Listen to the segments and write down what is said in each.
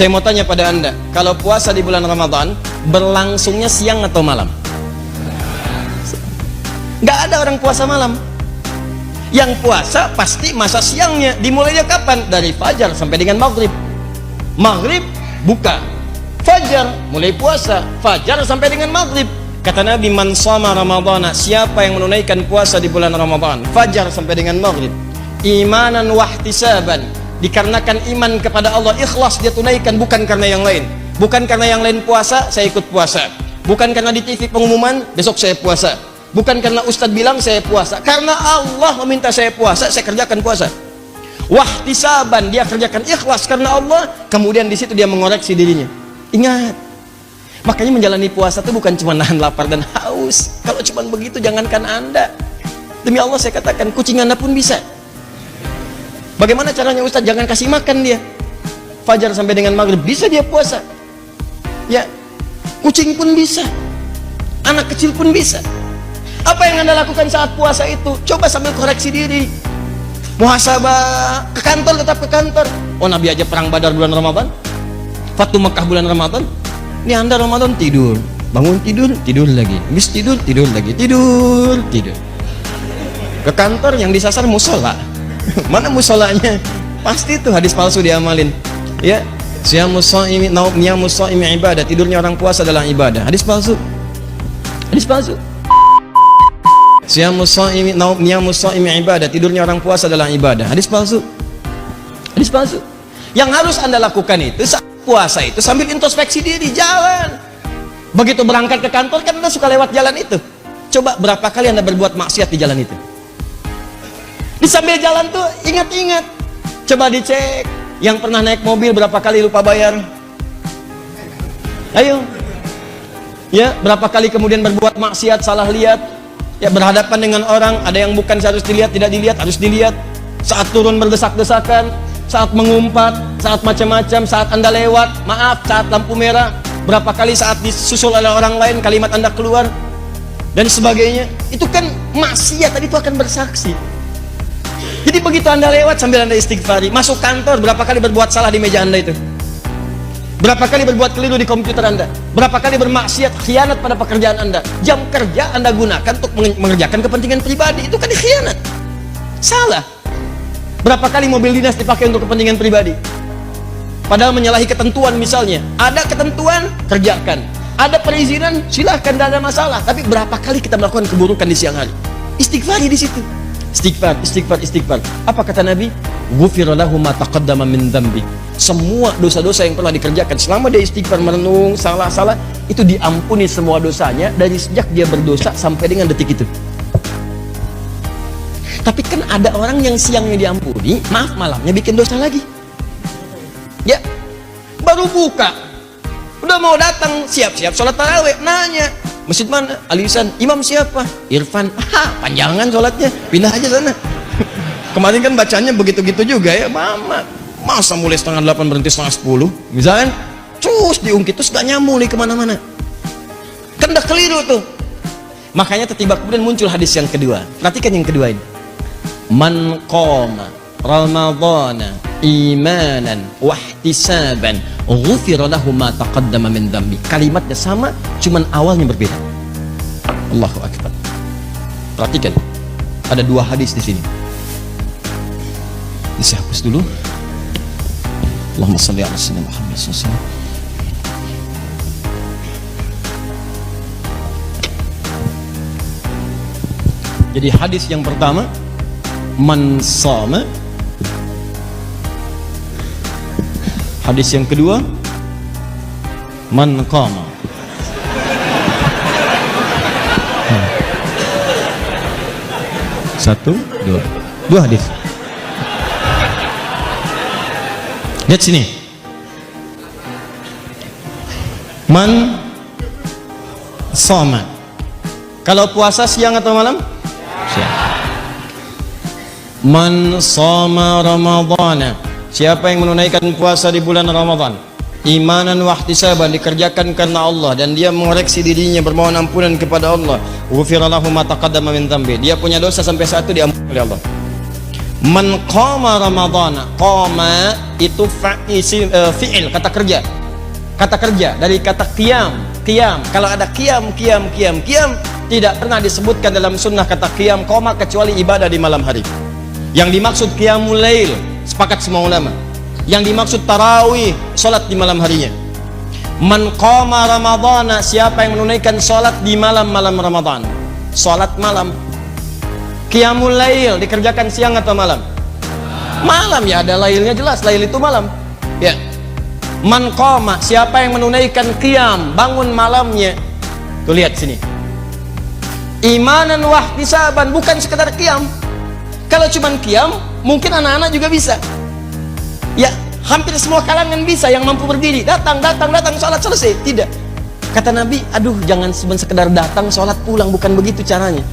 Saya mau tanya pada Anda, kalau puasa di bulan Ramadan, berlangsungnya siang atau malam? Nggak ada orang puasa malam. Yang puasa pasti masa siangnya. Dimulainya kapan? Dari fajar sampai dengan maghrib. Maghrib buka, fajar mulai puasa, fajar sampai dengan maghrib. Kata Nabi, man shoma ramadhana, siapa yang menunaikan puasa di bulan Ramadan, fajar sampai dengan maghrib, imanan wahtisaban, dikarenakan iman kepada Allah, ikhlas dia tunaikan, bukan karena yang lain. Bukan karena yang lain puasa, saya ikut puasa. Bukan karena di TV pengumuman, besok saya puasa. Bukan karena ustadz bilang saya puasa. Karena Allah meminta saya puasa, saya kerjakan puasa. Wahtisaban, dia kerjakan ikhlas karena Allah. Kemudian di situ dia mengoreksi dirinya. Ingat, makanya menjalani puasa itu bukan cuma nahan lapar dan haus. Kalau cuma begitu, jangankan Anda. Demi Allah saya katakan, kucing Anda pun bisa. Bagaimana caranya Ustaz? Jangan kasih makan dia. Fajar sampai dengan maghrib bisa dia puasa. Ya, kucing pun bisa. Anak kecil pun bisa. Apa yang Anda lakukan saat puasa itu? Coba sambil koreksi diri. Muhasabah, ke kantor tetap ke kantor. Oh, Nabi aja perang Badar bulan Ramadan. Fatu Mekah bulan Ramadan. Ini Anda Ramadan tidur, bangun tidur, tidur lagi, habis tidur, tidur lagi, tidur, tidur. Ke kantor yang disasar musola. Mana musolanya? Pasti itu hadis palsu diamalin. Ya, siyamus shaimi naumiyamus shaimi ibadah, tidurnya orang puasa adalah ibadah. Hadis palsu. Hadis palsu. Siyamus shaimi naumiyamus shaimi ibadah, tidurnya orang puasa adalah ibadah. Hadis palsu. Hadis palsu. Yang harus Anda lakukan itu saat puasa itu sambil introspeksi diri, jalan. Begitu berangkat ke kantor kan Anda suka lewat jalan itu. Coba berapa kali Anda berbuat maksiat di jalan itu? Di sambil jalan tuh ingat-ingat. Coba dicek, yang pernah naik mobil berapa kali lupa bayar? Ayo. Ya, berapa kali kemudian berbuat maksiat, salah lihat. Ya, berhadapan dengan orang, ada yang bukan seharus dilihat, tidak dilihat, harus dilihat. Saat turun berdesak-desakan, saat mengumpat, saat macam-macam, saat Anda lewat, maaf, saat lampu merah, berapa kali saat disusul oleh orang lain kalimat Anda keluar dan sebagainya. Itu kan maksiat, tadi itu akan bersaksi. Jadi begitu Anda lewat sambil Anda istighfari, masuk kantor berapa kali berbuat salah di meja Anda itu? Berapa kali berbuat keliru di komputer Anda? Berapa kali bermaksiat, khianat pada pekerjaan Anda? Jam kerja Anda gunakan untuk mengerjakan kepentingan pribadi, itu kan khianat. Salah. Berapa kali mobil dinas dipakai untuk kepentingan pribadi? Padahal menyalahi ketentuan misalnya. Ada ketentuan, kerjakan. Ada perizinan, silahkan, tidak ada masalah. Tapi berapa kali kita melakukan keburukan di siang hari? Istighfari di situ. Istighfar, istighfar, istighfar. Apa kata Nabi? Ghufira lahu ma taqaddama min dzambi. Semua dosa-dosa yang pernah dikerjakan selama dia istighfar, merenung, salah-salah, itu diampuni semua dosanya dari sejak dia berdosa sampai dengan detik itu. Tapi kan ada orang yang siangnya diampuni, maaf malamnya bikin dosa lagi. Ya, baru buka, udah mau datang, siap-siap sholat tarawih, nanya, masjid mana? Alisan, imam siapa? Irfan. Panjangan sholatnya, pindah aja sana. Kemarin kan bacanya begitu-gitu juga ya, mama. Masa mulai setengah 8 berhenti setengah 10? Misalkan, terus diungkit, terus gak nyambung nih kemana-mana. Kan udah keliru tuh. Makanya tiba-tiba kemudian muncul hadis yang kedua. Perhatikan yang kedua ini. Man qama ramadhana imanan wahtisaban ghufira lahu ma taqaddama min dhanbi. Kalimatnya sama, cuman awalnya berbeda. Allahu akbar. Perhatikan, ada dua hadis di sini. Ini saya hapus dulu. Allahumma shalli ala sayyidina Muhammad sallallahu alaihi wasallam. Jadi hadis yang pertama, man shama. Hadis yang kedua, man qama. Satu, dua hadis. Lihat sini. Man shama. Kalau puasa siang atau malam? Siang. Man shama ramadhana. Siapa yang menunaikan puasa di bulan Ramadan, imanan wahtisaban, dikerjakan karena Allah, dan dia mengoreksi dirinya, bermohon ampunan kepada Allah, ghufira lahu ma taqaddama min dzambi. Dia punya dosa sampai saat itu diampuni oleh Allah. Man qama ramadhana, qama itu fi'il, kata kerja. Kata kerja dari kata qiyam. Kalau ada qiyam, tidak pernah disebutkan dalam sunnah kata qiyam qama kecuali ibadah di malam hari. Yang dimaksud qiyamul lail, sepakat semua ulama. Yang dimaksud tarawih, salat di malam harinya. Man qama ramadhana, siapa yang menunaikan salat di malam-malam Ramadan. Salat malam. Qiyamul lail dikerjakan siang atau malam? Malam, ya, ada lailnya jelas, lail itu malam. Ya. Man qama, siapa yang menunaikan qiyam, bangun malamnya. Tuh lihat sini. Imanan wahtisaban, bukan sekedar qiyam. Kalau cuman qiyam, mungkin anak-anak juga bisa. Ya, hampir semua kalangan bisa yang mampu berdiri. Datang, salat selesai. Tidak. Kata Nabi, aduh, jangan cuma sekedar datang, salat pulang, bukan begitu caranya.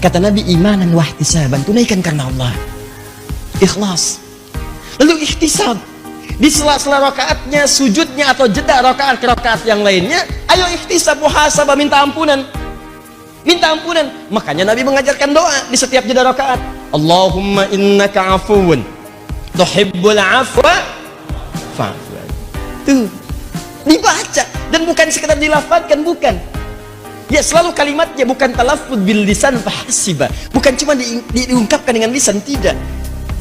Kata Nabi, imanan wahtisaban, tunaikan karena Allah. Ikhlas. Lalu ihtisab. Di sela-sela rakaatnya, sujudnya atau jeda rakaat ke rakaat yang lainnya, ayo ihtisab, muhasabah, minta ampunan. Minta ampunan. Makanya Nabi mengajarkan doa di setiap jeda rakaat. Allahumma innaka afuwun tuhibbul afwa fa'fu. Tuh. Dibaca dan bukan sekedar dilafadzkan, bukan. Ya, selalu kalimatnya bukan talaffuz bil lisan fahasiba, bukan cuma diungkapkan dengan lisan, tidak,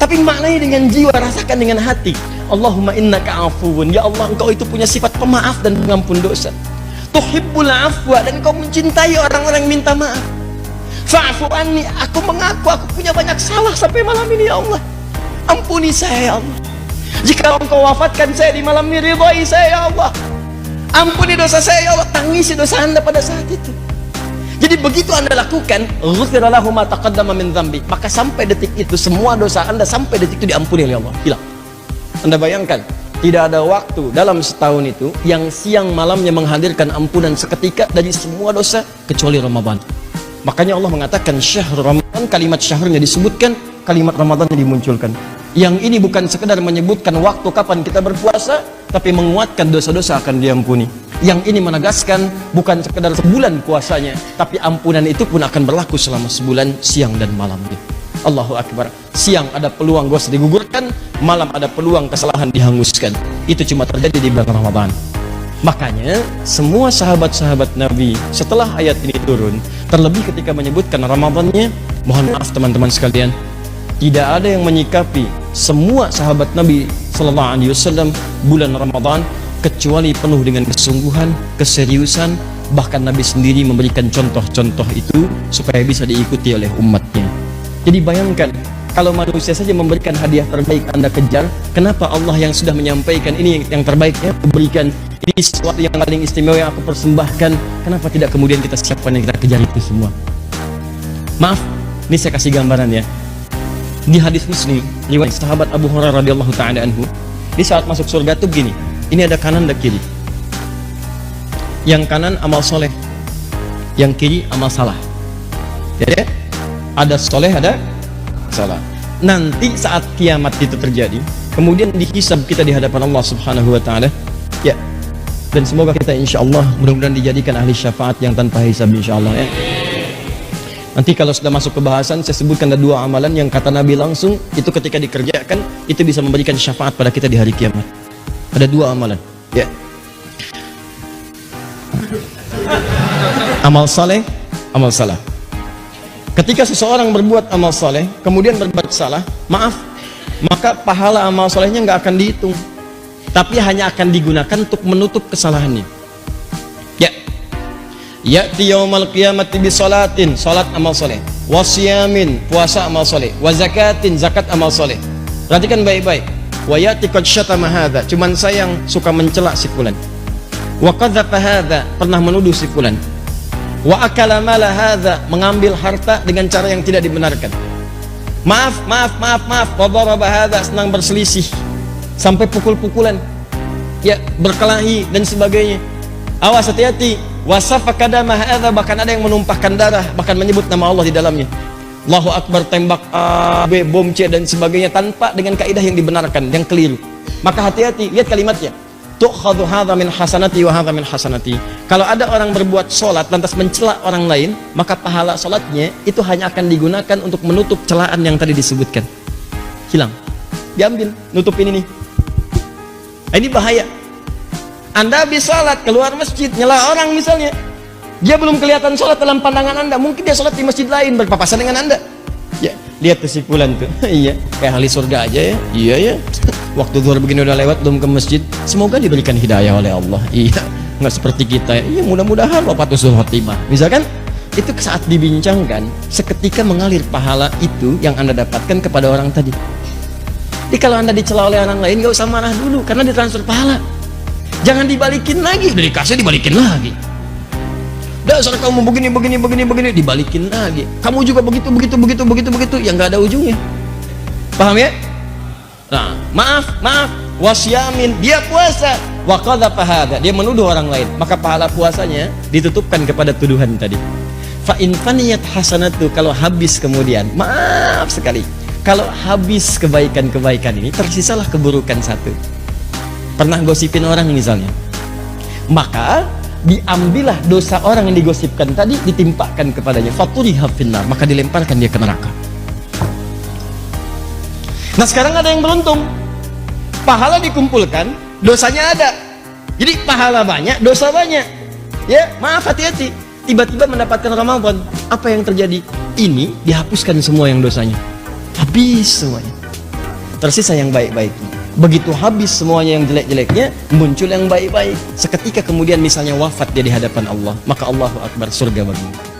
tapi maknanya dengan jiwa, rasakan dengan hati. Allahumma innaka afuwun, ya Allah, engkau itu punya sifat pemaaf dan pengampun dosa. Tuhibbul afwa, dan engkau mencintai orang-orang yang minta maaf. Fa'fu anni, aku mengaku aku punya banyak salah sampai malam ini, ya Allah, ampuni saya, ya Allah. Jika engkau wafatkan saya di malam ini, ridhai saya, ya Allah. Ampuni dosa saya, ya Allah, tangisi dosa Anda pada saat itu. Jadi begitu Anda lakukan, ghufira lahu ma taqaddama min dzambi, maka sampai detik itu semua dosa Anda sampai detik itu diampuni oleh Allah. Hilang. Anda bayangkan, tidak ada waktu dalam setahun itu yang siang malamnya menghadirkan ampunan seketika dari semua dosa kecuali Ramadan. Makanya Allah mengatakan syahr Ramadan, kalimat syahrnya disebutkan, kalimat Ramadannya dimunculkan. Yang ini bukan sekedar menyebutkan waktu kapan kita berpuasa, tapi menguatkan dosa-dosa akan diampuni. Yang ini menegaskan bukan sekedar sebulan puasanya, tapi ampunan itu pun akan berlaku selama sebulan, siang dan malamnya. Allahu Akbar. Siang ada peluang dosa digugurkan, malam ada peluang kesalahan dihanguskan. Itu cuma terjadi di bulan Ramadan. Makanya semua sahabat-sahabat Nabi setelah ayat ini turun, terlebih ketika menyebutkan Ramadannya, mohon maaf teman-teman sekalian, tidak ada yang menyikapi semua sahabat Nabi Sallallahu Alaihi Wasallam bulan Ramadan kecuali penuh dengan kesungguhan, keseriusan. Bahkan Nabi sendiri memberikan contoh-contoh itu supaya bisa diikuti oleh umatnya. Jadi bayangkan, kalau manusia saja memberikan hadiah terbaik Anda kejar, kenapa Allah yang sudah menyampaikan ini yang terbaiknya berikan, ini sesuatu yang paling istimewa yang aku persembahkan, kenapa tidak kemudian kita siapkan dan kita kejar itu semua? Maaf, ini saya kasih gambaran ya. Di hadis Muslim, riwayat sahabat Abu Hurairah radhiyallahu taala anhu, di saat masuk surga tuh begini, ini ada kanan dan kiri. Yang kanan amal soleh, yang kiri amal salah. Ya, ada soleh, ada salah. Nanti saat kiamat itu terjadi, kemudian dihisab kita di hadapan Allah Subhanahu wa taala. Ya. Dan semoga kita insyaallah mudah-mudahan dijadikan ahli syafaat yang tanpa hisab insyaallah ya. Nanti kalau sudah masuk ke bahasan, saya sebutkan ada dua amalan yang kata Nabi langsung itu ketika dikerjakan itu bisa memberikan syafaat pada kita di hari kiamat. Ada dua amalan, ya. Amal saleh, amal salah. Ketika seseorang berbuat amal saleh, kemudian berbuat salah, maaf, maka pahala amal salehnya nggak akan dihitung, tapi hanya akan digunakan untuk menutup kesalahannya. Ya'ti yaumal qiyamati bi salatin, salat amal soleh, wasiyamin, puasa amal soleh, wa zakatin, zakat amal soleh. Perhatikan baik-baik. Wa ya'ti qad syatama hadza, cuman saya yang suka mencela si fulan. Wa qadzafa hadza, pernah menuduh si fulan. Wa akala mala hadza, mengambil harta dengan cara yang tidak dibenarkan. Maaf. Wa daraba hadza, senang berselisih sampai pukul-pukulan. Ya, berkelahi dan sebagainya. Awas, hati-hati. Wasafaka dama hadza, bahkan ada yang menumpahkan darah, bahkan menyebut nama Allah di dalamnya. Allahu Akbar, tembak A, B, bom C dan sebagainya tanpa dengan kaidah yang dibenarkan, yang keliru. Maka hati-hati, lihat kalimatnya. Tu'khadhu hadza min hasanati wa hadza min hasanati. Kalau ada orang berbuat salat lantas mencela orang lain, maka pahala salatnya itu hanya akan digunakan untuk menutup celaan yang tadi disebutkan. hilang, diambil, nutupin ini. Ini bahaya. Anda habis sholat, keluar masjid, nyela orang misalnya, dia belum kelihatan sholat dalam pandangan Anda, mungkin dia sholat di masjid lain berpapasan dengan Anda. Ya, lihat tuh si fulan tuh. Iya, kayak ahli surga aja ya. Iya ya. Waktu zuhur begini udah lewat, belum ke masjid. Semoga diberikan hidayah oleh Allah. Iya, nggak seperti kita. Iya, mudah-mudahan Bapak husnul khotimah. Misalkan itu saat dibincangkan, seketika mengalir pahala itu yang Anda dapatkan kepada orang tadi. Jadi kalau Anda dicela oleh orang lain, nggak usah marah dulu, karena ditransfer pahala. Jangan dibalikin lagi, udah dikasih dibalikin lagi. Dasar kamu begini, dibalikin lagi. Kamu juga begitu, yang nggak ada ujungnya. Paham ya? Nah, maaf, wasyamin, dia puasa, wa qadhafa hadza, dia menuduh orang lain, maka pahala puasanya ditutupkan kepada tuduhan tadi. Fa in faniyat hasanatu, kalau habis kemudian, maaf sekali, kalau habis kebaikan-kebaikan ini, tersisalah keburukan satu. Pernah gosipin orang misalnya, maka diambillah dosa orang yang digosipkan tadi, ditimpakan kepadanya, faturiha finnar, maka dilemparkan dia ke neraka. Nah sekarang ada yang beruntung, pahala dikumpulkan, dosanya ada, jadi pahala banyak, dosa banyak. Ya maaf, hati-hati, tiba-tiba mendapatkan Ramadan, apa yang terjadi? Ini dihapuskan semua yang dosanya, habis semuanya, tersisa yang baik-baiknya. Begitu habis semuanya yang jelek-jeleknya, muncul yang baik-baik. Seketika kemudian misalnya wafat dia di hadapan Allah, maka Allahu Akbar, surga baginya.